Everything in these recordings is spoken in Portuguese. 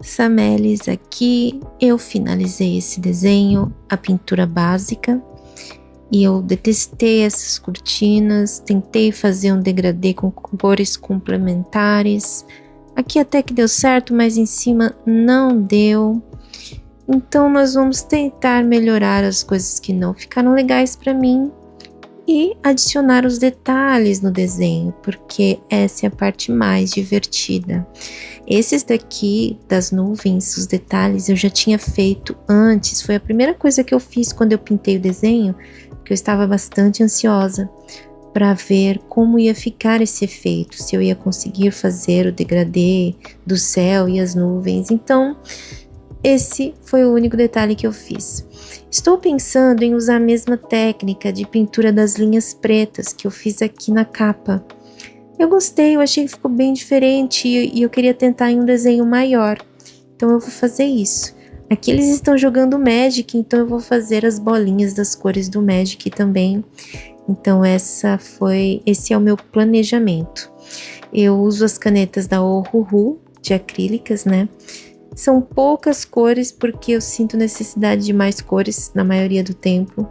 Samelis aqui, eu finalizei esse desenho, a pintura básica, e eu detestei essas cortinas, tentei fazer um degradê com cores complementares, aqui até que deu certo, mas em cima não deu, então nós vamos tentar melhorar as coisas que não ficaram legais para mim, e adicionar os detalhes no desenho, porque essa é a parte mais divertida. Esses daqui das nuvens, os detalhes, eu já tinha feito antes, foi a primeira coisa que eu fiz quando eu pintei o desenho, porque eu estava bastante ansiosa para ver como ia ficar esse efeito, se eu ia conseguir fazer o degradê do céu e as nuvens. Então, esse foi o único detalhe que eu fiz. Estou pensando em usar a mesma técnica de pintura das linhas pretas que eu fiz aqui na capa. Eu gostei, eu achei que ficou bem diferente e eu queria tentar em um desenho maior. Então eu vou fazer isso. Aqui eles estão jogando Magic, então eu vou fazer as bolinhas das cores do Magic também. Então esse é o meu planejamento. Eu uso as canetas da Ohuhu, de acrílicas, né? São poucas cores porque eu sinto necessidade de mais cores na maioria do tempo,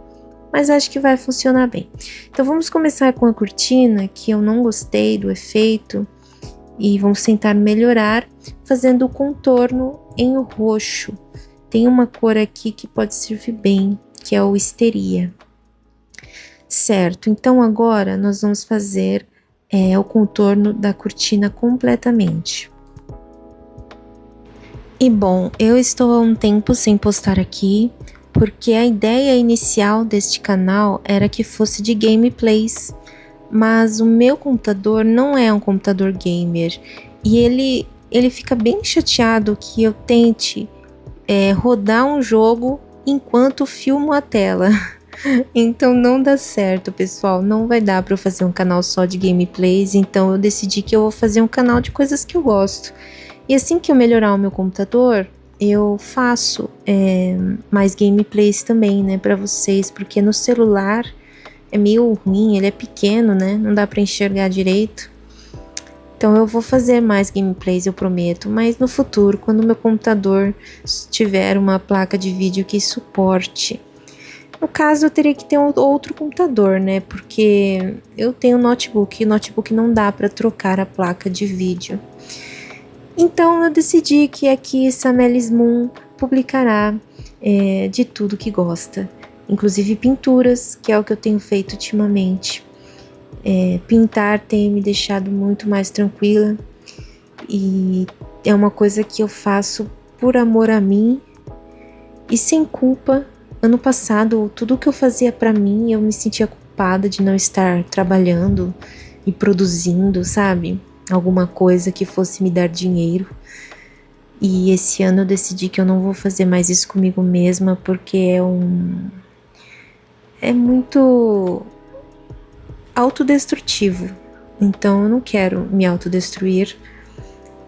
mas acho que vai funcionar bem. Então vamos começar com a cortina, que eu não gostei do efeito, e vamos tentar melhorar fazendo o contorno em roxo. Tem uma cor aqui que pode servir bem, que é o histeria. Certo, então agora nós vamos fazer o contorno da cortina completamente. E bom, eu estou há um tempo sem postar aqui, porque a ideia inicial deste canal era que fosse de gameplays, mas o meu computador não é um computador gamer, e ele fica bem chateado que eu tente rodar um jogo enquanto filmo a tela. Então não dá certo, pessoal, não vai dar para eu fazer um canal só de gameplays, então eu decidi que eu vou fazer um canal de coisas que eu gosto. E assim que eu melhorar o meu computador, eu faço mais gameplays também, né, para vocês, porque no celular é meio ruim, ele é pequeno, né, não dá para enxergar direito. Então eu vou fazer mais gameplays, eu prometo, mas no futuro, quando o meu computador tiver uma placa de vídeo que suporte. No caso, eu teria que ter outro computador, né, porque eu tenho notebook, e notebook não dá para trocar a placa de vídeo. Então eu decidi que aqui Samelis Moon publicará de tudo que gosta, inclusive pinturas, que é o que eu tenho feito ultimamente. Pintar tem me deixado muito mais tranquila e é uma coisa que eu faço por amor a mim e sem culpa. Ano passado, tudo que eu fazia para mim, eu me sentia culpada de não estar trabalhando e produzindo, sabe? Alguma coisa que fosse me dar dinheiro. E esse ano eu decidi que eu não vou fazer mais isso comigo mesma, porque é muito autodestrutivo. Então eu não quero me autodestruir.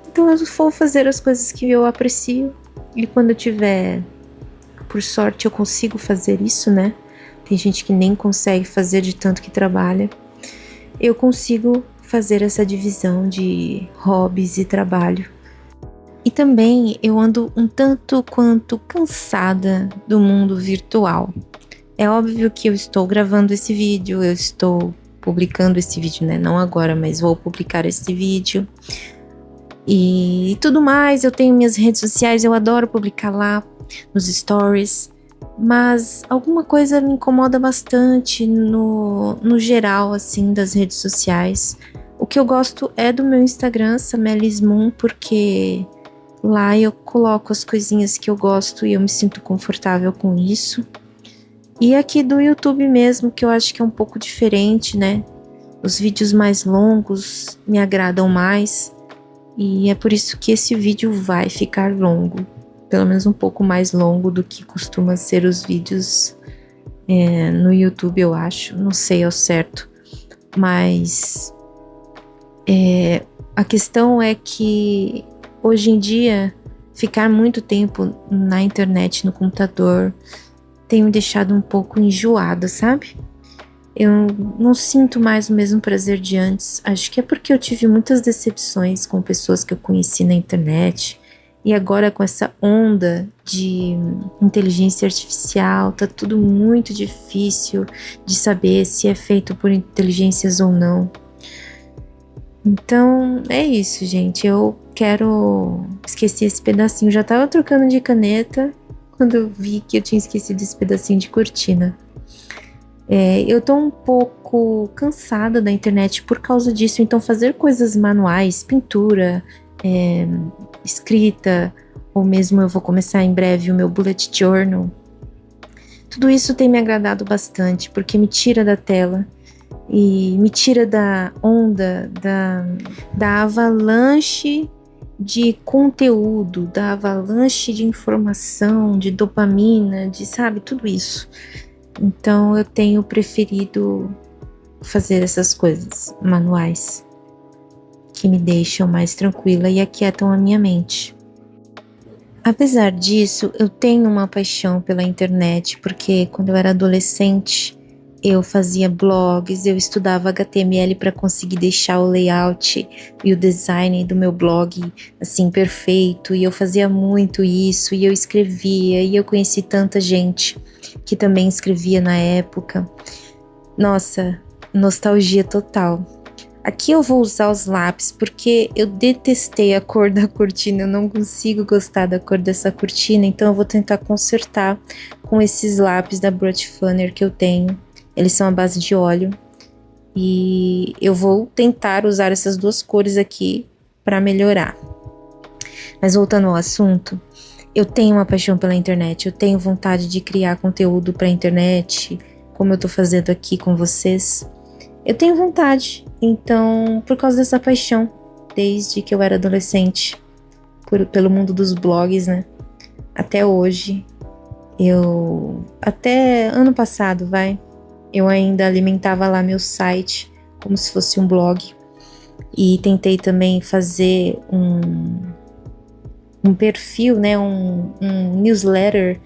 Então eu vou fazer as coisas que eu aprecio. E quando eu tiver, por sorte, eu consigo fazer isso, né? Tem gente que nem consegue fazer de tanto que trabalha. Eu consigo fazer essa divisão de hobbies e trabalho. E também eu ando um tanto quanto cansada do mundo virtual. É óbvio que eu estou gravando esse vídeo, eu estou publicando esse vídeo, né? Não agora, mas vou publicar esse vídeo. E tudo mais, eu tenho minhas redes sociais, eu adoro publicar lá nos stories. Mas alguma coisa me incomoda bastante no geral, assim, das redes sociais. O que eu gosto é do meu Instagram, Samelis Moon, porque lá eu coloco as coisinhas que eu gosto e eu me sinto confortável com isso. E aqui do YouTube mesmo, que eu acho que é um pouco diferente, né? Os vídeos mais longos me agradam mais. E é por isso que esse vídeo vai ficar longo. Pelo menos um pouco mais longo do que costuma ser os vídeos no YouTube, eu acho. Não sei ao certo. Mas a questão é que hoje em dia ficar muito tempo na internet, no computador, tem me deixado um pouco enjoada, sabe? Eu não sinto mais o mesmo prazer de antes. Acho que é porque eu tive muitas decepções com pessoas que eu conheci na internet E agora com essa onda de inteligência artificial, tá tudo muito difícil de saber se é feito por inteligências ou não. Então é isso, gente. Eu quero esquecer esse pedacinho. Já tava trocando de caneta quando eu vi que eu tinha esquecido esse pedacinho de cortina. Eu tô um pouco cansada da internet por causa disso, então fazer coisas manuais, pintura, escrita, ou mesmo eu vou começar em breve o meu bullet journal. Tudo isso tem me agradado bastante, porque me tira da tela e me tira da onda, da avalanche de conteúdo, da avalanche de informação, de dopamina, de, sabe, tudo isso. Então eu tenho preferido fazer essas coisas manuais que me deixam mais tranquila e aquietam a minha mente. Apesar disso, eu tenho uma paixão pela internet, porque quando eu era adolescente, eu fazia blogs, eu estudava HTML para conseguir deixar o layout e o design do meu blog assim perfeito, e eu fazia muito isso, e eu escrevia, e eu conheci tanta gente que também escrevia na época. Nossa, nostalgia total. Aqui eu vou usar os lápis porque eu detestei a cor da cortina, eu não consigo gostar da cor dessa cortina, então eu vou tentar consertar com esses lápis da Brush Funner que eu tenho. Eles são à base de óleo e eu vou tentar usar essas duas cores aqui para melhorar. Mas voltando ao assunto, eu tenho uma paixão pela internet, eu tenho vontade de criar conteúdo para a internet, como eu tô fazendo aqui com vocês. Eu tenho vontade, então, por causa dessa paixão, desde que eu era adolescente, pelo mundo dos blogs, né? Até hoje, até ano passado, eu ainda alimentava lá meu site como se fosse um blog. E tentei também fazer um perfil, né? Um newsletter,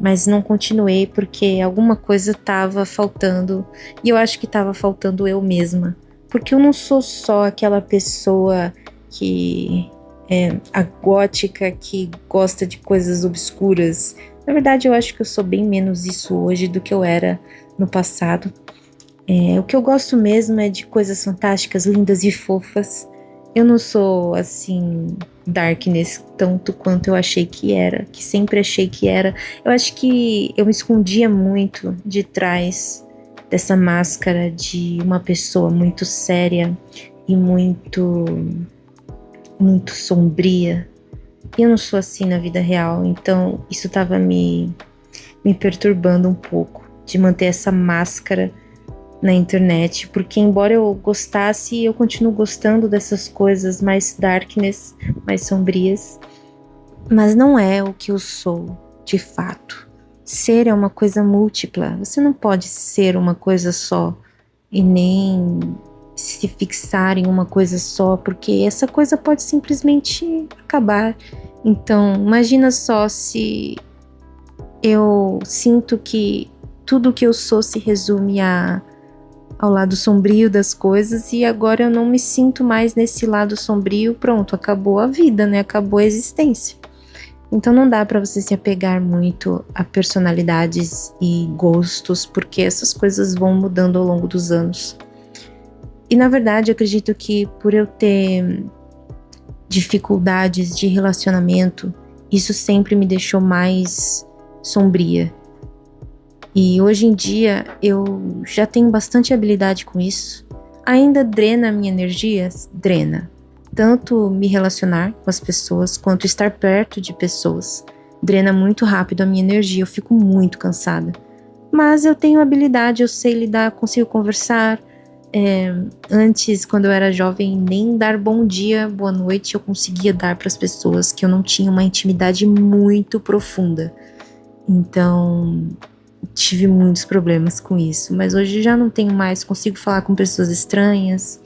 mas não continuei porque alguma coisa estava faltando. E eu acho que estava faltando eu mesma. Porque eu não sou só aquela pessoa que é a gótica que gosta de coisas obscuras. Na verdade, eu acho que eu sou bem menos isso hoje do que eu era no passado. O que eu gosto mesmo é de coisas fantásticas, lindas e fofas. Eu não sou, assim, darkness tanto quanto eu achei que era, que sempre achei que era. Eu acho que eu me escondia muito de trás dessa máscara de uma pessoa muito séria e muito sombria. E eu não sou assim na vida real, então isso estava me perturbando um pouco, de manter essa máscara na internet, porque embora eu gostasse, eu continuo gostando dessas coisas mais darkness, mais sombrias, mas não é o que eu sou, de fato. Ser é uma coisa múltipla, você não pode ser uma coisa só e nem se fixar em uma coisa só, porque essa coisa pode simplesmente acabar. Então, imagina só se eu sinto que tudo que eu sou se resume ao lado sombrio das coisas e agora eu não me sinto mais nesse lado sombrio, pronto, acabou a vida, né? Acabou a existência. Então não dá para você se apegar muito a personalidades e gostos, porque essas coisas vão mudando ao longo dos anos. E na verdade eu acredito que por eu ter dificuldades de relacionamento, isso sempre me deixou mais sombria. E hoje em dia eu já tenho bastante habilidade com isso. Ainda drena a minha energia? Drena. Tanto me relacionar com as pessoas, quanto estar perto de pessoas. Drena muito rápido a minha energia, eu fico muito cansada. Mas eu tenho habilidade, eu sei lidar, consigo conversar. Antes, quando eu era jovem, nem dar bom dia, boa noite eu conseguia dar para as pessoas, que eu não tinha uma intimidade muito profunda. Então tive muitos problemas com isso, mas hoje já não tenho mais, consigo falar com pessoas estranhas.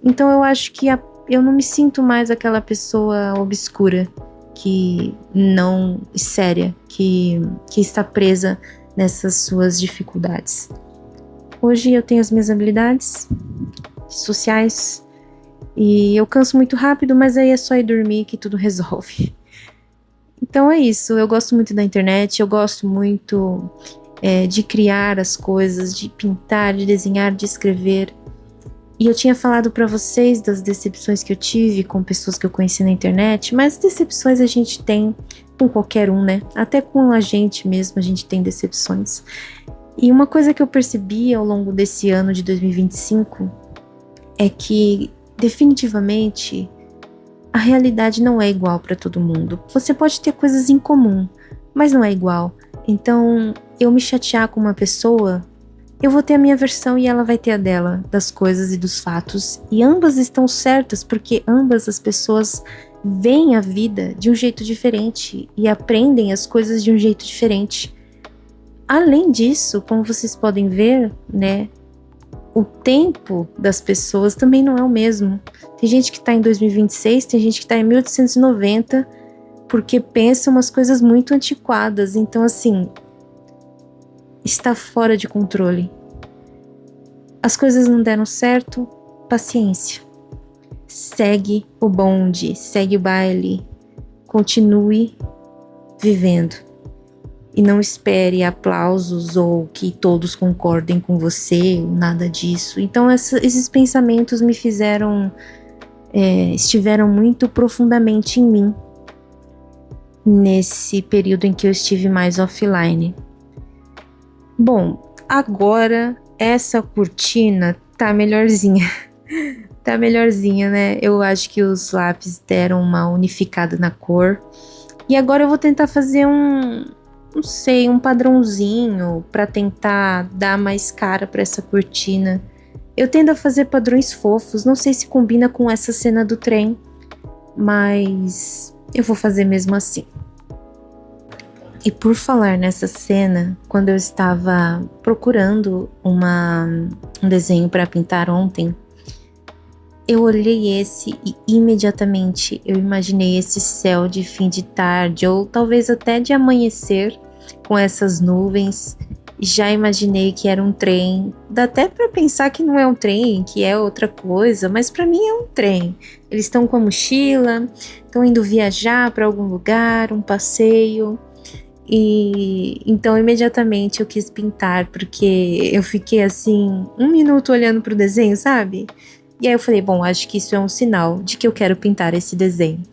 Então eu acho que eu não me sinto mais aquela pessoa obscura, que não séria, que está presa nessas suas dificuldades. Hoje eu tenho as minhas habilidades sociais E eu canso muito rápido, mas aí é só ir dormir que tudo resolve. Então é isso, eu gosto muito da internet, eu gosto muito de criar as coisas, de pintar, de desenhar, de escrever. E eu tinha falado pra vocês das decepções que eu tive com pessoas que eu conheci na internet, mas decepções a gente tem com qualquer um, né? Até com a gente mesmo a gente tem decepções. E uma coisa que eu percebi ao longo desse ano de 2025 é que definitivamente a realidade não é igual para todo mundo. Você pode ter coisas em comum, mas não é igual. Então, eu me chatear com uma pessoa, eu vou ter a minha versão e ela vai ter a dela, das coisas e dos fatos. E ambas estão certas, porque ambas as pessoas veem a vida de um jeito diferente e aprendem as coisas de um jeito diferente. Além disso, como vocês podem ver, né, o tempo das pessoas também não é o mesmo. Tem gente que tá em 2026, tem gente que tá em 1890, porque pensa umas coisas muito antiquadas. Então, assim, está fora de controle. As coisas não deram certo, paciência. Segue o bonde, segue o baile, continue vivendo. E não espere aplausos ou que todos concordem com você, nada disso. Então esses pensamentos me fizeram, estiveram muito profundamente em mim nesse período em que eu estive mais offline. Bom, agora essa cortina tá melhorzinha. Tá melhorzinha, né? Eu acho que os lápis deram uma unificada na cor. E agora eu vou tentar fazer não sei, um padrãozinho para tentar dar mais cara para essa cortina. Eu tendo a fazer padrões fofos, não sei se combina com essa cena do trem, mas eu vou fazer mesmo assim. E por falar nessa cena, quando eu estava procurando um desenho para pintar ontem, eu olhei esse e imediatamente eu imaginei esse céu de fim de tarde ou talvez até de amanhecer com essas nuvens. Já imaginei que era um trem. Dá até para pensar que não é um trem, que é outra coisa, mas para mim é um trem. Eles estão com a mochila, estão indo viajar para algum lugar, um passeio. E então imediatamente eu quis pintar, porque eu fiquei assim 1 minuto olhando pro desenho, sabe? E aí eu falei, bom, acho que isso é um sinal de que eu quero pintar esse desenho.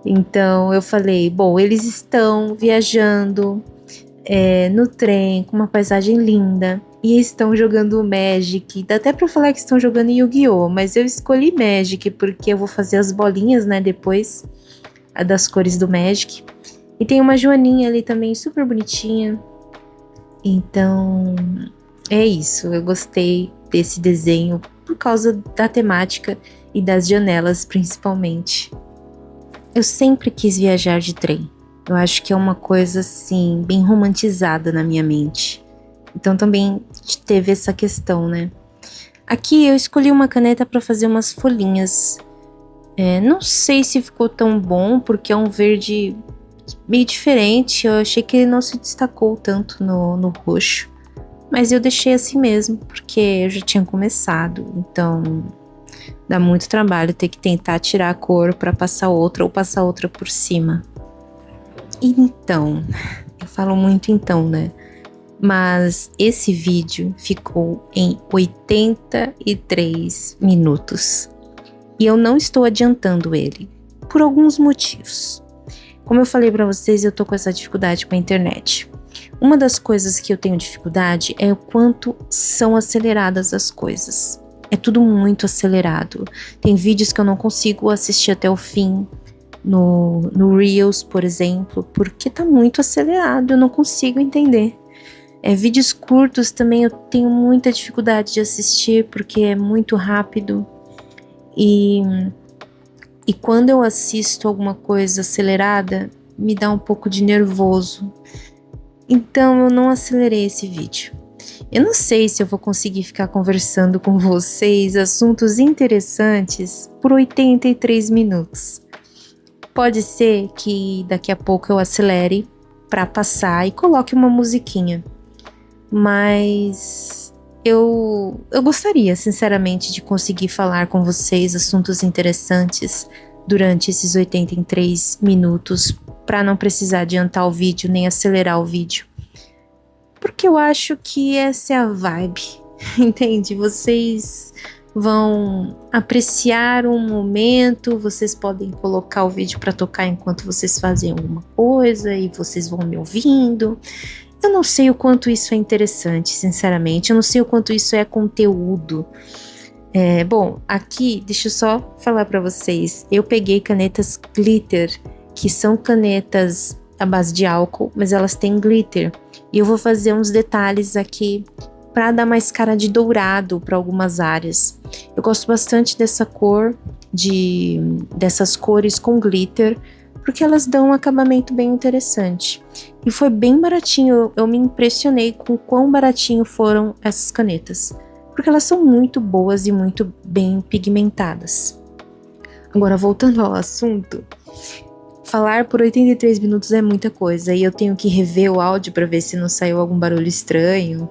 Então eu falei, bom, eles estão viajando no trem com uma paisagem linda e estão jogando Magic. Dá até pra falar que estão jogando Yu-Gi-Oh! Mas eu escolhi Magic porque eu vou fazer as bolinhas, né, depois, das cores do Magic. E tem uma joaninha ali também, super bonitinha. Então, é isso. Eu gostei desse desenho por causa da temática e das janelas, principalmente. Eu sempre quis viajar de trem. Eu acho que é uma coisa, assim, bem romantizada na minha mente. Então, também teve essa questão, né? Aqui eu escolhi uma caneta para fazer umas folhinhas. Não sei se ficou tão bom, porque é um verde meio diferente. Eu achei que ele não se destacou tanto no roxo. Mas eu deixei assim mesmo, porque eu já tinha começado. Então, dá muito trabalho ter que tentar tirar a cor para passar outra ou passar outra por cima. Então, eu falo muito então, né? Mas esse vídeo ficou em 83 minutos. E eu não estou adiantando ele, por alguns motivos. Como eu falei pra vocês, eu tô com essa dificuldade com a internet. Uma das coisas que eu tenho dificuldade é o quanto são aceleradas as coisas. É tudo muito acelerado. Tem vídeos que eu não consigo assistir até o fim, no Reels, por exemplo, porque tá muito acelerado, eu não consigo entender. Vídeos curtos também eu tenho muita dificuldade de assistir, porque é muito rápido. E quando eu assisto alguma coisa acelerada, me dá um pouco de nervoso. Então eu não acelerei esse vídeo. Eu não sei se eu vou conseguir ficar conversando com vocês assuntos interessantes por 83 minutos. Pode ser que daqui a pouco eu acelere para passar e coloque uma musiquinha. Mas eu gostaria, sinceramente, de conseguir falar com vocês assuntos interessantes durante esses 83 minutos, para não precisar adiantar o vídeo nem acelerar o vídeo. Porque eu acho que essa é a vibe, entende? Vocês vão apreciar um momento, vocês podem colocar o vídeo para tocar enquanto vocês fazem alguma coisa e vocês vão me ouvindo. Eu não sei o quanto isso é interessante, sinceramente. Eu não sei o quanto isso é conteúdo. Bom, aqui, deixa eu só falar para vocês. Eu peguei canetas glitter, que são canetas à base de álcool, mas elas têm glitter. E eu vou fazer uns detalhes aqui para dar mais cara de dourado para algumas áreas. Eu gosto bastante dessa cor, dessas cores com glitter, porque elas dão um acabamento bem interessante. E foi bem baratinho, eu me impressionei com o quão baratinho foram essas canetas, porque elas são muito boas e muito bem pigmentadas. Agora, voltando ao assunto, falar por 83 minutos é muita coisa e eu tenho que rever o áudio para ver se não saiu algum barulho estranho.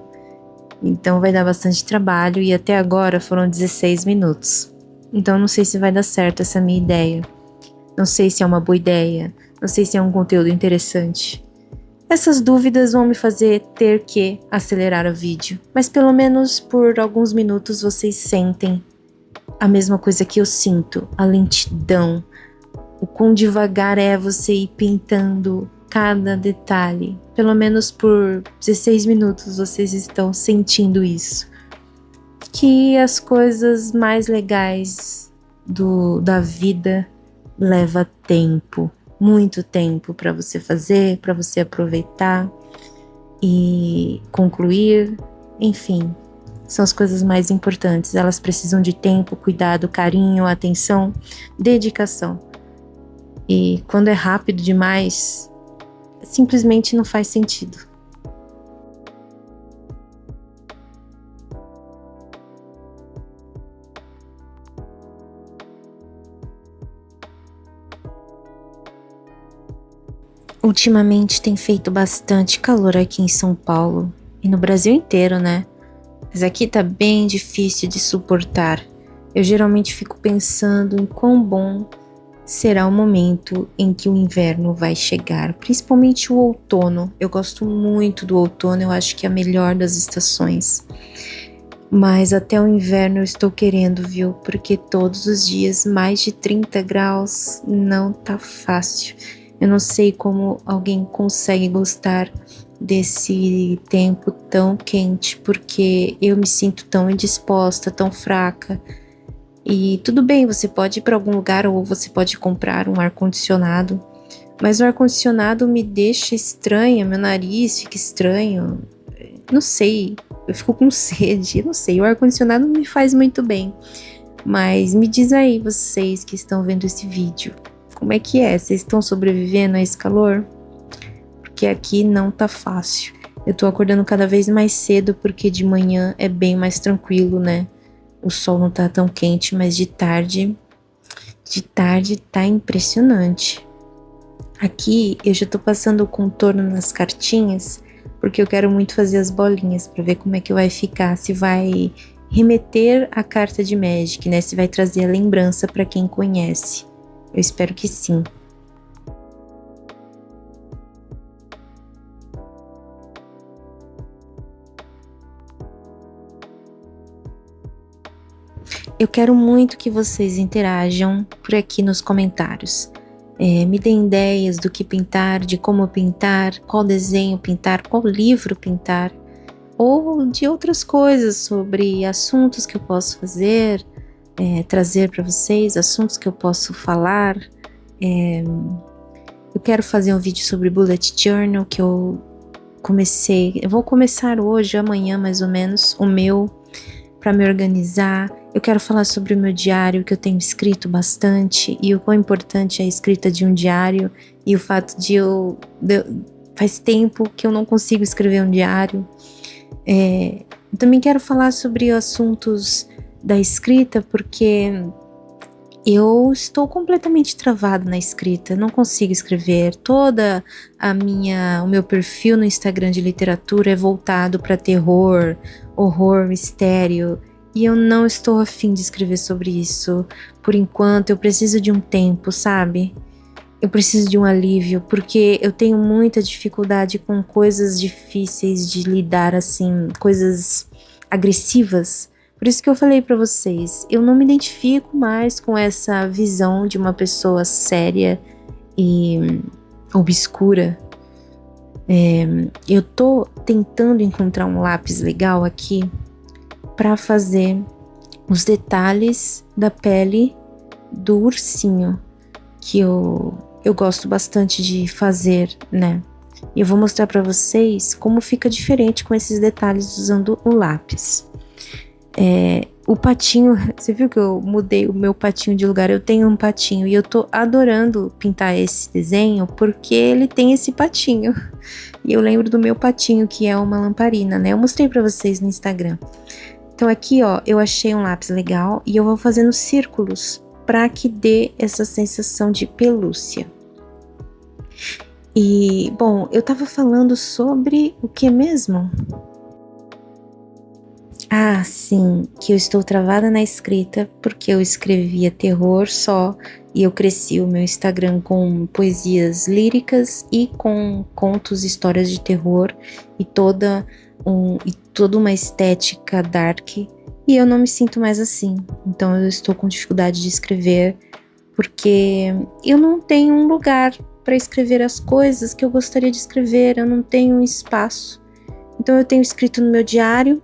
Então vai dar bastante trabalho e até agora foram 16 minutos. Então não sei se vai dar certo essa minha ideia. Não sei se é uma boa ideia. Não sei se é um conteúdo interessante. Essas dúvidas vão me fazer ter que acelerar o vídeo. Mas pelo menos por alguns minutos vocês sentem a mesma coisa que eu sinto. A lentidão. O quão devagar é você ir pintando cada detalhe. Pelo menos por 16 minutos vocês estão sentindo isso. Que as coisas mais legais da vida leva tempo, muito tempo para você fazer, para você aproveitar e concluir, enfim, são as coisas mais importantes. Elas precisam de tempo, cuidado, carinho, atenção, dedicação. E quando é rápido demais, simplesmente não faz sentido. Ultimamente tem feito bastante calor aqui em São Paulo e no Brasil inteiro, né? Mas aqui tá bem difícil de suportar. Eu geralmente fico pensando em quão bom será o momento em que o inverno vai chegar, principalmente o outono. Eu gosto muito do outono, eu acho que é a melhor das estações. Mas até o inverno eu estou querendo, viu? Porque todos os dias mais de 30 graus não tá fácil. Eu não sei como alguém consegue gostar desse tempo tão quente, porque eu me sinto tão indisposta, tão fraca. E tudo bem, você pode ir para algum lugar ou você pode comprar um ar-condicionado, mas o ar-condicionado me deixa estranha, meu nariz fica estranho, não sei, eu fico com sede, não sei, o ar-condicionado não me faz muito bem. Mas me diz aí, vocês que estão vendo esse vídeo, como é que é? Vocês estão sobrevivendo a esse calor? Porque aqui não tá fácil. Eu tô acordando cada vez mais cedo porque de manhã é bem mais tranquilo, né? O sol não tá tão quente, mas de tarde tá impressionante. Aqui eu já tô passando o contorno nas cartinhas, porque eu quero muito fazer as bolinhas pra ver como é que vai ficar, se vai remeter à carta de Magic, né? Se vai trazer a lembrança pra quem conhece. Eu espero que sim. Eu quero muito que vocês interajam por aqui nos comentários. Me deem ideias do que pintar, de como pintar, qual desenho pintar, qual livro pintar, ou de outras coisas sobre assuntos que eu posso fazer, trazer para vocês, assuntos que eu posso falar. Eu quero fazer um vídeo sobre Bullet Journal que eu vou começar hoje, amanhã mais ou menos, o meu, para me organizar. Eu quero falar sobre o meu diário, que eu tenho escrito bastante, e o quão importante é a escrita de um diário, e o fato faz tempo que eu não consigo escrever um diário. Eu também quero falar sobre assuntos da escrita, porque Eu estou completamente travada na escrita, não consigo escrever. O meu perfil no Instagram de literatura é voltado para terror, horror, mistério, e eu não estou afim de escrever sobre isso. Por enquanto, eu preciso de um tempo, sabe? Eu preciso de um alívio, porque eu tenho muita dificuldade com coisas difíceis de lidar, assim, coisas agressivas. Por isso que eu falei pra vocês, eu não me identifico mais com essa visão de uma pessoa séria e obscura. Eu tô tentando encontrar um lápis legal aqui pra fazer os detalhes da pele do ursinho, que eu gosto bastante de fazer, né? E eu vou mostrar pra vocês como fica diferente com esses detalhes usando o lápis. O patinho, você viu que eu mudei o meu patinho de lugar? Eu tenho um patinho e eu tô adorando pintar esse desenho porque ele tem esse patinho. E eu lembro do meu patinho, que é uma lamparina, né? Eu mostrei pra vocês no Instagram. Então aqui, ó, eu achei um lápis legal e eu vou fazendo círculos para que dê essa sensação de pelúcia. E, bom, eu tava falando sobre o que mesmo? Ah, sim, que eu estou travada na escrita porque eu escrevia terror só e eu cresci o meu Instagram com poesias líricas e com contos, histórias de terror e toda uma estética dark, e eu não me sinto mais assim. Então eu estou com dificuldade de escrever porque eu não tenho um lugar para escrever as coisas que eu gostaria de escrever, eu não tenho um espaço. Então eu tenho escrito no meu diário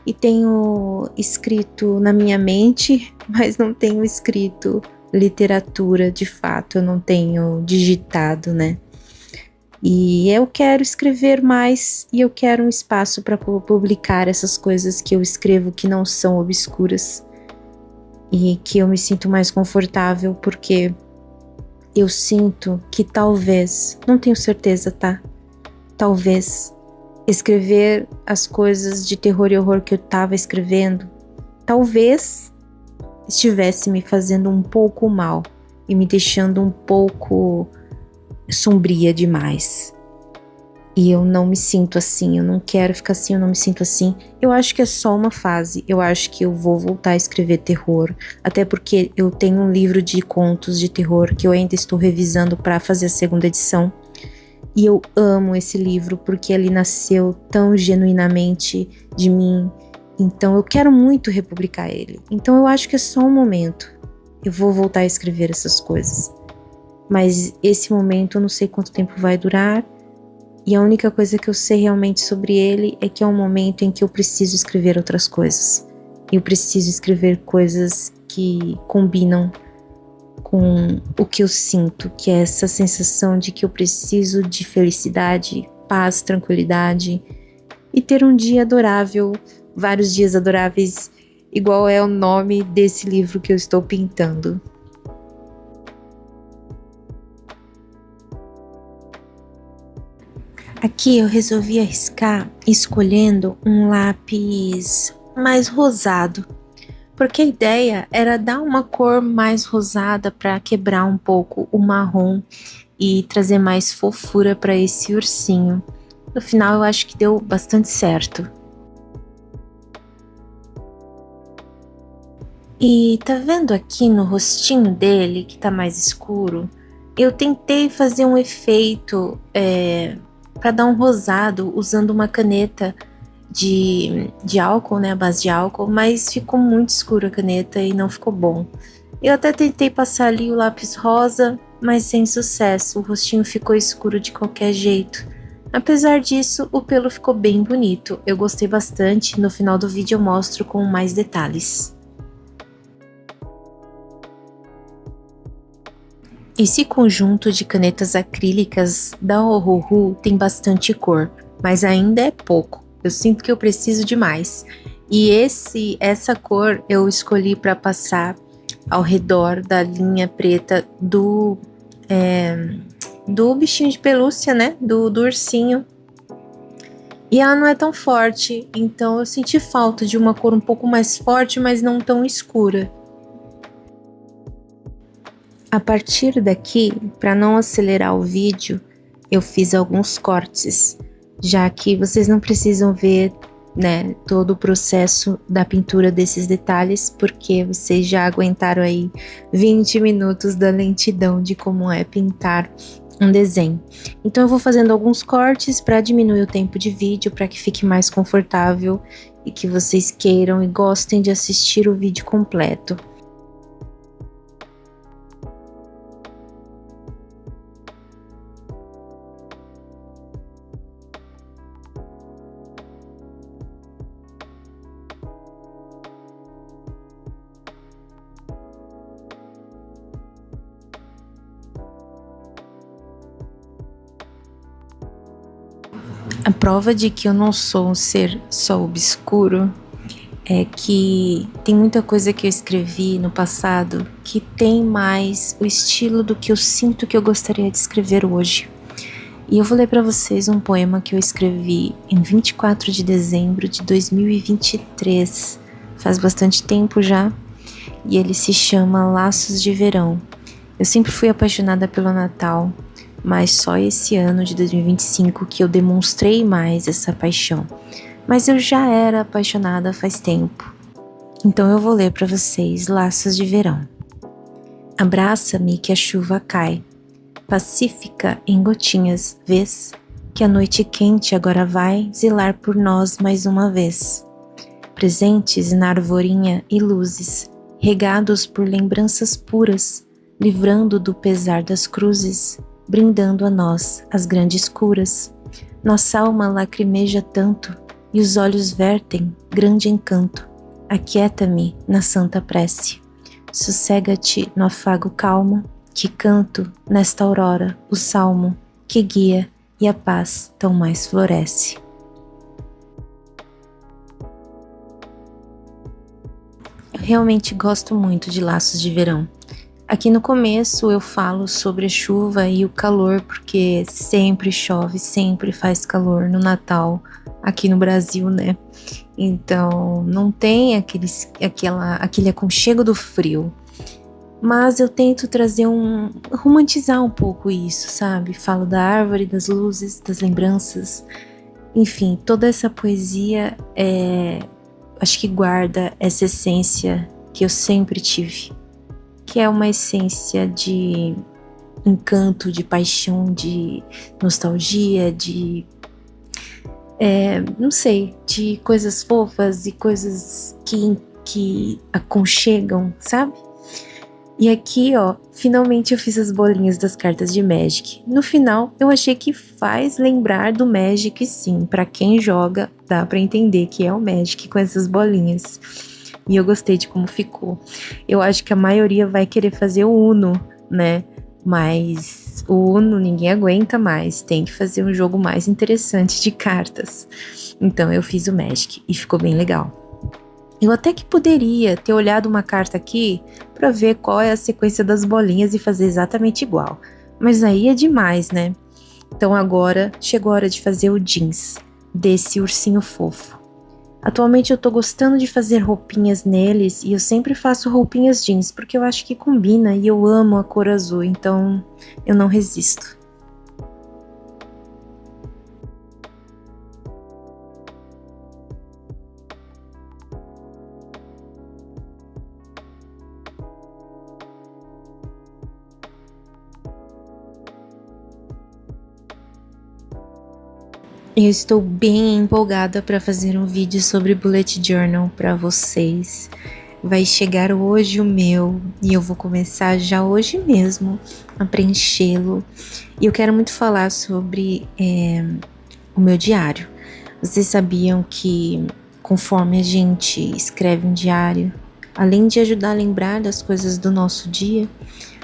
e tenho escrito na minha mente, mas não tenho escrito literatura de fato, eu não tenho digitado, né? E eu quero escrever mais e eu quero um espaço para publicar essas coisas que eu escrevo que não são obscuras e que eu me sinto mais confortável, porque eu sinto que talvez, não tenho certeza, tá? Talvez escrever as coisas de terror e horror que eu tava escrevendo, talvez estivesse me fazendo um pouco mal e me deixando um pouco sombria demais. E eu não me sinto assim, eu não quero ficar assim, eu não me sinto assim. Eu acho que é só uma fase, eu acho que eu vou voltar a escrever terror, até porque eu tenho um livro de contos de terror que eu ainda estou revisando para fazer a segunda edição. E eu amo esse livro porque ele nasceu tão genuinamente de mim. Então eu quero muito republicar ele. Então eu acho que é só um momento. Eu vou voltar a escrever essas coisas. Mas esse momento eu não sei quanto tempo vai durar. E a única coisa que eu sei realmente sobre ele é que é um momento em que eu preciso escrever outras coisas. Eu preciso escrever coisas que combinam com o que eu sinto, que é essa sensação de que eu preciso de felicidade, paz, tranquilidade e ter um dia adorável, vários dias adoráveis, igual é o nome desse livro que eu estou pintando. Aqui eu resolvi arriscar escolhendo um lápis mais rosado, porque a ideia era dar uma cor mais rosada para quebrar um pouco o marrom e trazer mais fofura para esse ursinho. No final eu acho que deu bastante certo. E tá vendo aqui no rostinho dele que tá mais escuro? Eu tentei fazer um efeito para dar um rosado usando uma caneta de álcool, né, a base de álcool, mas ficou muito escura a caneta e não ficou bom. Eu até tentei passar ali o lápis rosa, mas sem sucesso, o rostinho ficou escuro de qualquer jeito. Apesar disso, o pelo ficou bem bonito, eu gostei bastante, no final do vídeo eu mostro com mais detalhes. Esse conjunto de canetas acrílicas da Ohuhu tem bastante cor, mas ainda é pouco. Eu sinto que eu preciso de mais. E essa cor eu escolhi para passar ao redor da linha preta do bichinho de pelúcia, né? Do ursinho. E ela não é tão forte, então eu senti falta de uma cor um pouco mais forte, mas não tão escura. A partir daqui, para não acelerar o vídeo, eu fiz alguns cortes, já que vocês não precisam ver, né, todo o processo da pintura desses detalhes, porque vocês já aguentaram aí 20 minutos da lentidão de como é pintar um desenho. Então eu vou fazendo alguns cortes para diminuir o tempo de vídeo, para que fique mais confortável e que vocês queiram e gostem de assistir o vídeo completo. A prova de que eu não sou um ser só obscuro é que tem muita coisa que eu escrevi no passado que tem mais o estilo do que eu sinto que eu gostaria de escrever hoje. E eu vou ler para vocês um poema que eu escrevi em 24 de dezembro de 2023, faz bastante tempo já, e ele se chama Laços de Verão. Eu sempre fui apaixonada pelo Natal, mas só esse ano de 2025 que eu demonstrei mais essa paixão. Mas eu já era apaixonada faz tempo. Então eu vou ler para vocês Laços de Verão. Abraça-me que a chuva cai, pacífica em gotinhas, vês que a noite quente agora vai zelar por nós mais uma vez. Presentes na arvorinha e luzes, regados por lembranças puras, livrando do pesar das cruzes, brindando a nós as grandes curas. Nossa alma lacrimeja tanto, e os olhos vertem grande encanto. Aquieta-me na santa prece, sossega-te no afago calmo, que canto nesta aurora o salmo que guia e a paz tão mais floresce. Eu realmente gosto muito de Laços de Verão. Aqui no começo eu falo sobre a chuva e o calor, porque sempre chove, sempre faz calor no Natal, aqui no Brasil, né? Então não tem aquele aconchego do frio. Mas eu tento romantizar um pouco isso, sabe? Falo da árvore, das luzes, das lembranças. Enfim, toda essa poesia acho que guarda essa essência que eu sempre tive, que é uma essência de encanto, de paixão, de nostalgia, não sei, de coisas fofas e coisas que aconchegam, sabe? E aqui, ó, finalmente eu fiz as bolinhas das cartas de Magic. No final, eu achei que faz lembrar do Magic, sim. Pra quem joga, dá pra entender que é o Magic com essas bolinhas. E eu gostei de como ficou. Eu acho que a maioria vai querer fazer o Uno, né? Mas o Uno ninguém aguenta mais. Tem que fazer um jogo mais interessante de cartas. Então eu fiz o Magic e ficou bem legal. Eu até que poderia ter olhado uma carta aqui para ver qual é a sequência das bolinhas e fazer exatamente igual. Mas aí é demais, né? Então agora chegou a hora de fazer o jeans desse ursinho fofo. Atualmente eu tô gostando de fazer roupinhas neles e eu sempre faço roupinhas jeans porque eu acho que combina e eu amo a cor azul, então eu não resisto. Eu estou bem empolgada para fazer um vídeo sobre Bullet Journal para vocês. Vai chegar hoje o meu e eu vou começar já hoje mesmo a preenchê-lo. E eu quero muito falar sobre o meu diário. Vocês sabiam que conforme a gente escreve um diário, além de ajudar a lembrar das coisas do nosso dia,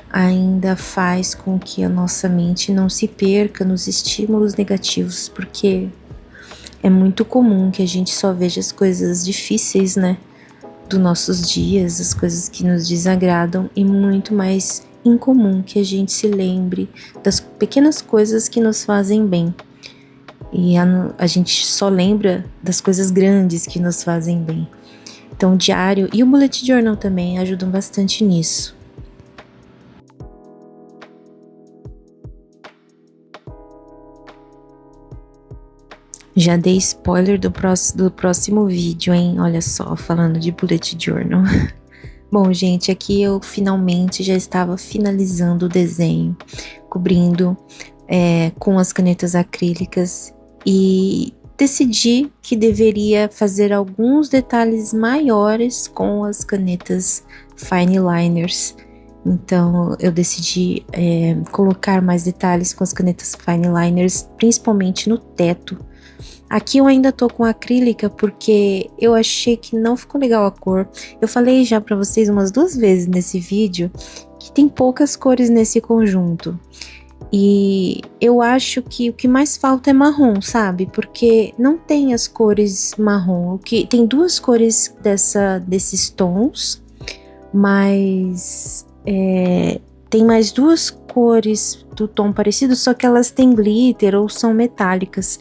ainda faz com que a nossa mente não se perca nos estímulos negativos, porque é muito comum que a gente só veja as coisas difíceis, né, dos nossos dias, as coisas que nos desagradam, e muito mais incomum que a gente se lembre das pequenas coisas que nos fazem bem. E a gente só lembra das coisas grandes que nos fazem bem. Então o diário e o bullet journal também ajudam bastante nisso. Já dei spoiler do próximo vídeo, hein? Olha só, falando de bullet journal. Bom, gente, aqui eu finalmente já estava finalizando o desenho, cobrindo com as canetas acrílicas e decidi que deveria fazer alguns detalhes maiores com as canetas fine liners. Então eu decidi colocar mais detalhes com as canetas fine liners, principalmente no teto. Aqui eu ainda tô com acrílica porque eu achei que não ficou legal a cor. Eu falei já pra vocês umas 2 vezes nesse vídeo que tem poucas cores nesse conjunto. E eu acho que o que mais falta é marrom, sabe? Porque não tem as cores marrom. O que tem 2 cores desses tons, mas tem mais 2 cores do tom parecido, só que elas têm glitter ou são metálicas.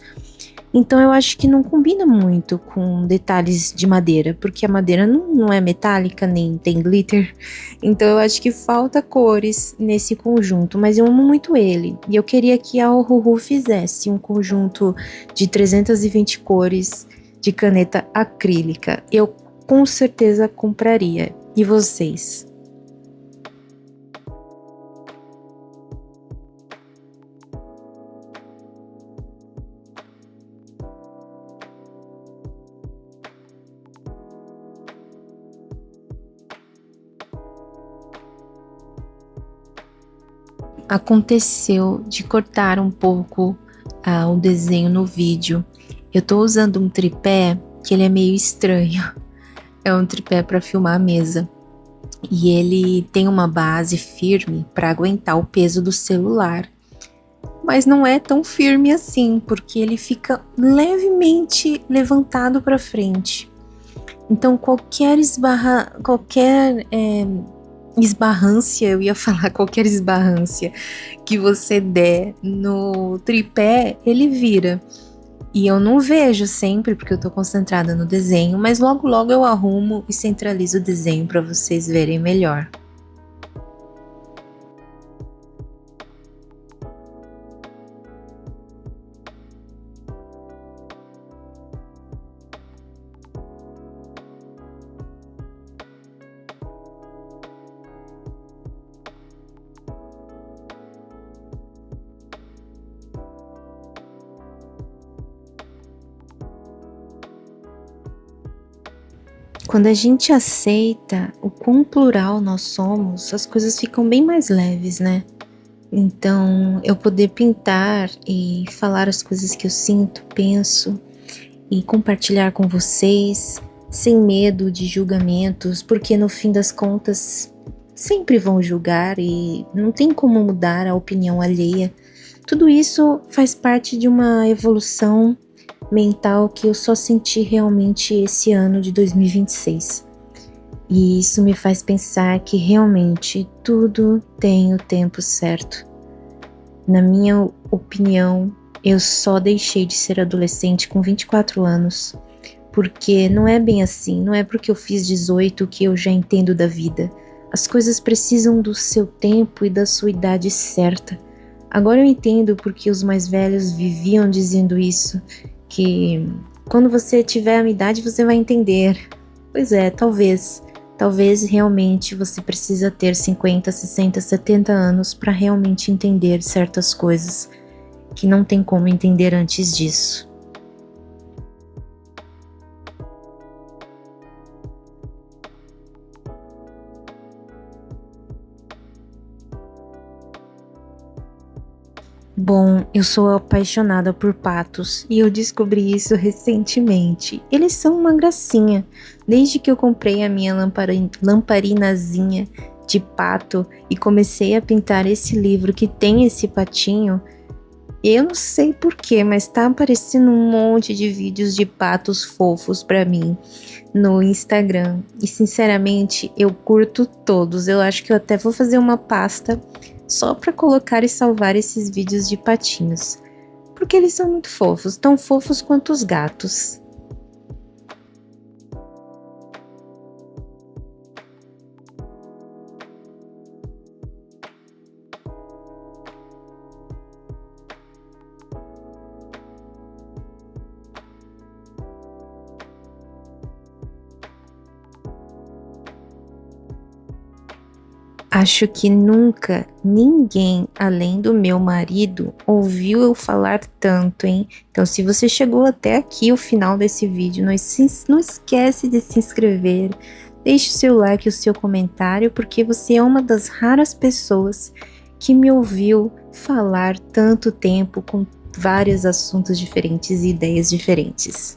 Então eu acho que não combina muito com detalhes de madeira, porque a madeira não é metálica nem tem glitter. Então eu acho que falta cores nesse conjunto, mas eu amo muito ele. E eu queria que a Ohuhu fizesse um conjunto de 320 cores de caneta acrílica. Eu com certeza compraria. E vocês? Aconteceu de cortar um pouco o desenho no vídeo. Eu tô usando um tripé que ele é meio estranho. É um tripé para filmar a mesa. E ele tem uma base firme para aguentar o peso do celular. Mas não é tão firme assim, porque ele fica levemente levantado para frente. Então qualquer esbarrância, eu ia falar qualquer esbarrância que você der no tripé, ele vira. E eu não vejo sempre, porque eu tô concentrada no desenho, mas logo logo eu arrumo e centralizo o desenho para vocês verem melhor. Quando a gente aceita o quão plural nós somos, as coisas ficam bem mais leves, né? Então, eu poder pintar e falar as coisas que eu sinto, penso e compartilhar com vocês, sem medo de julgamentos, porque no fim das contas sempre vão julgar e não tem como mudar a opinião alheia. Tudo isso faz parte de uma evolução mental que eu só senti realmente esse ano de 2026. E isso me faz pensar que realmente tudo tem o tempo certo. Na minha opinião, eu só deixei de ser adolescente com 24 anos, porque não é bem assim, não é porque eu fiz 18 que eu já entendo da vida. As coisas precisam do seu tempo e da sua idade certa. Agora eu entendo porque os mais velhos viviam dizendo isso, que quando você tiver a minha idade você vai entender. Pois é, talvez realmente você precisa ter 50, 60, 70 anos para realmente entender certas coisas que não tem como entender antes disso. Bom, eu sou apaixonada por patos e eu descobri isso recentemente. Eles são uma gracinha. Desde que eu comprei a minha lamparinazinha de pato e comecei a pintar esse livro que tem esse patinho, eu não sei porquê, mas tá aparecendo um monte de vídeos de patos fofos pra mim no Instagram. E sinceramente, eu curto todos. Eu acho que eu até vou fazer uma pasta só pra colocar e salvar esses vídeos de patinhos. Porque eles são muito fofos, tão fofos quanto os gatos. acho que nunca ninguém além do meu marido ouviu eu falar tanto, hein? Então, se você chegou até aqui, o final desse vídeo, não esquece de se inscrever, deixe o seu like e o seu comentário, porque você é uma das raras pessoas que me ouviu falar tanto tempo com vários assuntos diferentes e ideias diferentes.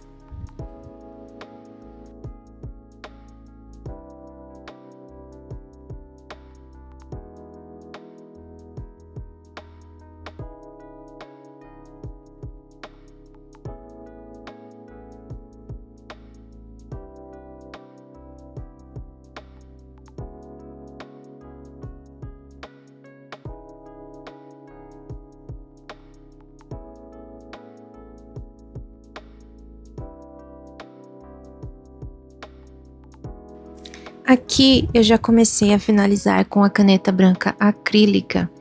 Aqui eu já comecei a finalizar com a caneta branca acrílica,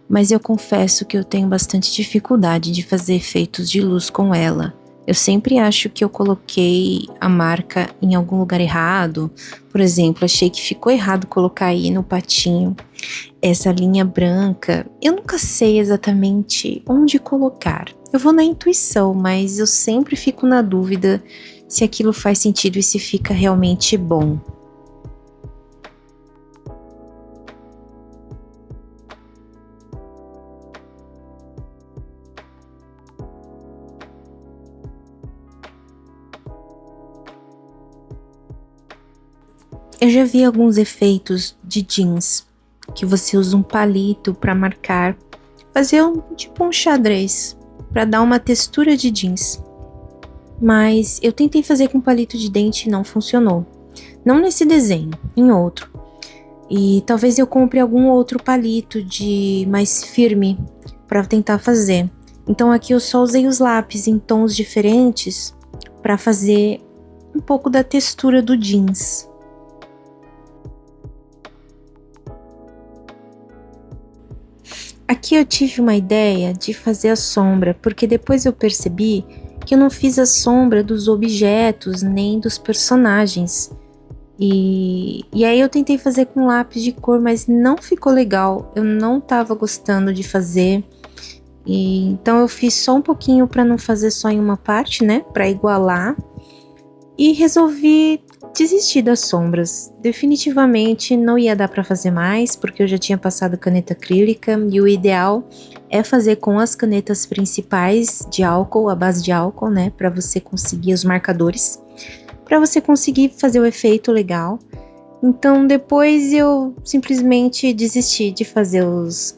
mas eu confesso que eu tenho bastante dificuldade de fazer efeitos de luz com ela. Eu sempre acho que eu coloquei a marca em algum lugar errado. Por exemplo, achei que ficou errado colocar aí no patinho essa linha branca. Eu nunca sei exatamente onde colocar. Eu vou na intuição, mas eu sempre fico na dúvida se aquilo faz sentido e se fica realmente bom. Eu já vi alguns efeitos de jeans, que você usa um palito para marcar, fazer tipo um xadrez, para dar uma textura de jeans. Mas eu tentei fazer com palito de dente e não funcionou. Não nesse desenho, em outro. E talvez eu compre algum outro palito de mais firme para tentar fazer. Então aqui eu só usei os lápis em tons diferentes para fazer um pouco da textura do jeans. Aqui eu tive uma ideia de fazer a sombra, porque depois eu percebi que eu não fiz a sombra dos objetos nem dos personagens. E aí eu tentei fazer com lápis de cor, mas não ficou legal. Eu não tava gostando de fazer. Então eu fiz só um pouquinho para não fazer só em uma parte, né? Para igualar. E resolvi desistir das sombras. Definitivamente não ia dar para fazer mais, porque eu já tinha passado caneta acrílica e o ideal é fazer com as canetas principais de álcool, a base de álcool, né, para você conseguir os marcadores, para você conseguir fazer o efeito legal. Então depois eu simplesmente desisti de fazer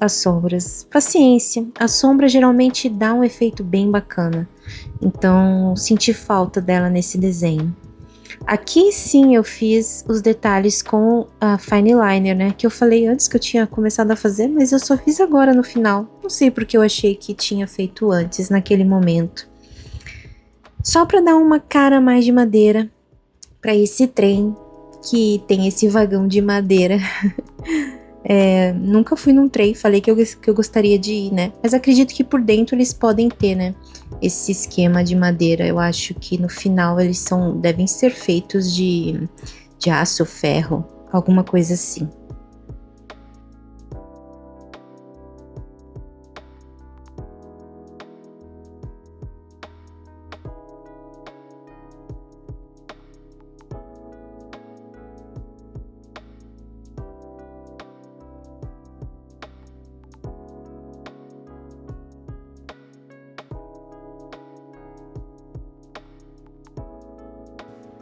as sombras. Paciência, a sombra geralmente dá um efeito bem bacana, então senti falta dela nesse desenho. Aqui sim eu fiz os detalhes com a Fine Liner, né, que eu falei antes que eu tinha começado a fazer, mas eu só fiz agora no final. Não sei porque eu achei que tinha feito antes, naquele momento. Só para dar uma cara mais de madeira para esse trem que tem esse vagão de madeira. Nunca fui num trem, falei que eu gostaria de ir, né? Mas acredito que por dentro eles podem ter, né? Esse esquema de madeira. Eu acho que no final eles devem ser feitos de aço, ferro, alguma coisa assim.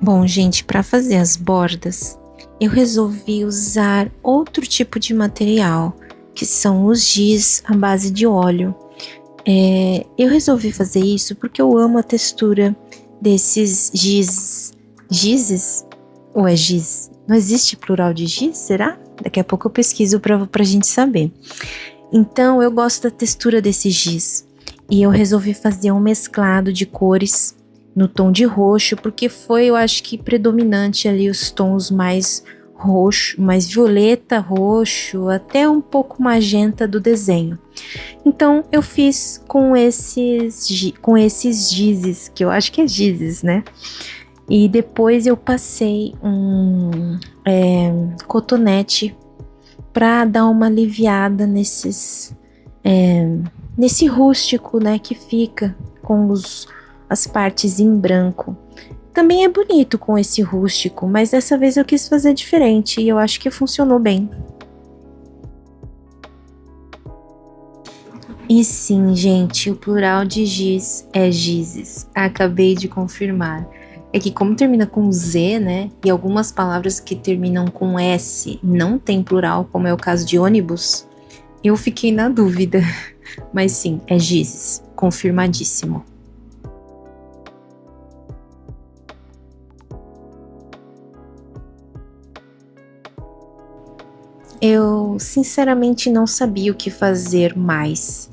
Bom, gente, para fazer as bordas, eu resolvi usar outro tipo de material, que são os giz à base de óleo. Eu resolvi fazer isso porque eu amo a textura desses giz. Gizes? Ou é giz? Não existe plural de giz, será? Daqui a pouco eu pesquiso pra gente saber. Então, eu gosto da textura desse giz. E eu resolvi fazer um mesclado de cores no tom de roxo, porque foi, eu acho que predominante ali os tons mais roxo, mais violeta, roxo, até um pouco magenta do desenho. Então eu fiz com esses gizes, que eu acho que é gizes, né? E depois eu passei um cotonete para dar uma aliviada nesse rústico, né, que fica com as partes em branco. Também é bonito com esse rústico, mas dessa vez eu quis fazer diferente e eu acho que funcionou bem. E sim, gente, o plural de giz é gizes. Acabei de confirmar. É que como termina com Z, né, e algumas palavras que terminam com S não tem plural, como é o caso de ônibus, eu fiquei na dúvida. Mas sim, é gizes. Confirmadíssimo. Eu sinceramente não sabia o que fazer mais.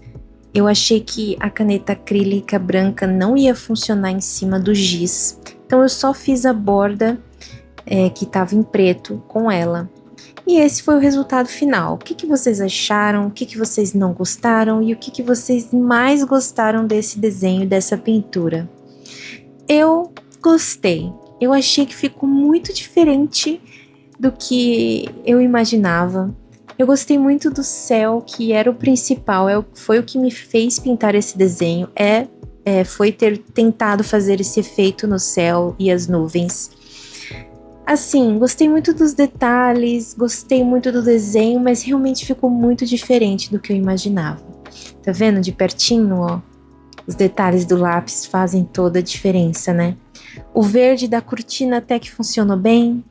Eu achei que a caneta acrílica branca não ia funcionar em cima do giz, então eu só fiz a borda que estava em preto com ela. E esse foi o resultado final. O que vocês acharam? O que vocês não gostaram? E o que vocês mais gostaram desse desenho, dessa pintura? Eu gostei. Eu achei que ficou muito diferente do que eu imaginava. Eu gostei muito do céu, que era o principal, foi o que me fez pintar esse desenho, foi ter tentado fazer esse efeito no céu e as nuvens. Assim, gostei muito dos detalhes, gostei muito do desenho, mas realmente ficou muito diferente do que eu imaginava. Tá vendo de pertinho, ó? Os detalhes do lápis fazem toda a diferença, né? O verde da cortina até que funcionou bem.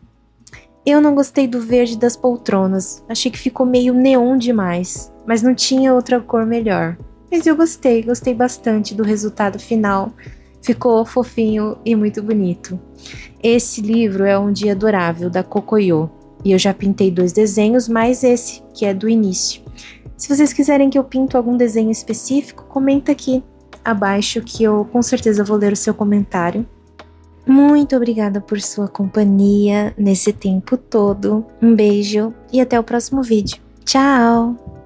Eu não gostei do verde das poltronas, achei que ficou meio neon demais, mas não tinha outra cor melhor. Mas eu gostei bastante do resultado final, ficou fofinho e muito bonito. Esse livro é Um Dia Adorável, da Cocoyo, e eu já pintei 2 desenhos, mais esse, que é do início. Se vocês quiserem que eu pinto algum desenho específico, comenta aqui abaixo que eu com certeza vou ler o seu comentário. Muito obrigada por sua companhia nesse tempo todo. Um beijo e até o próximo vídeo. Tchau!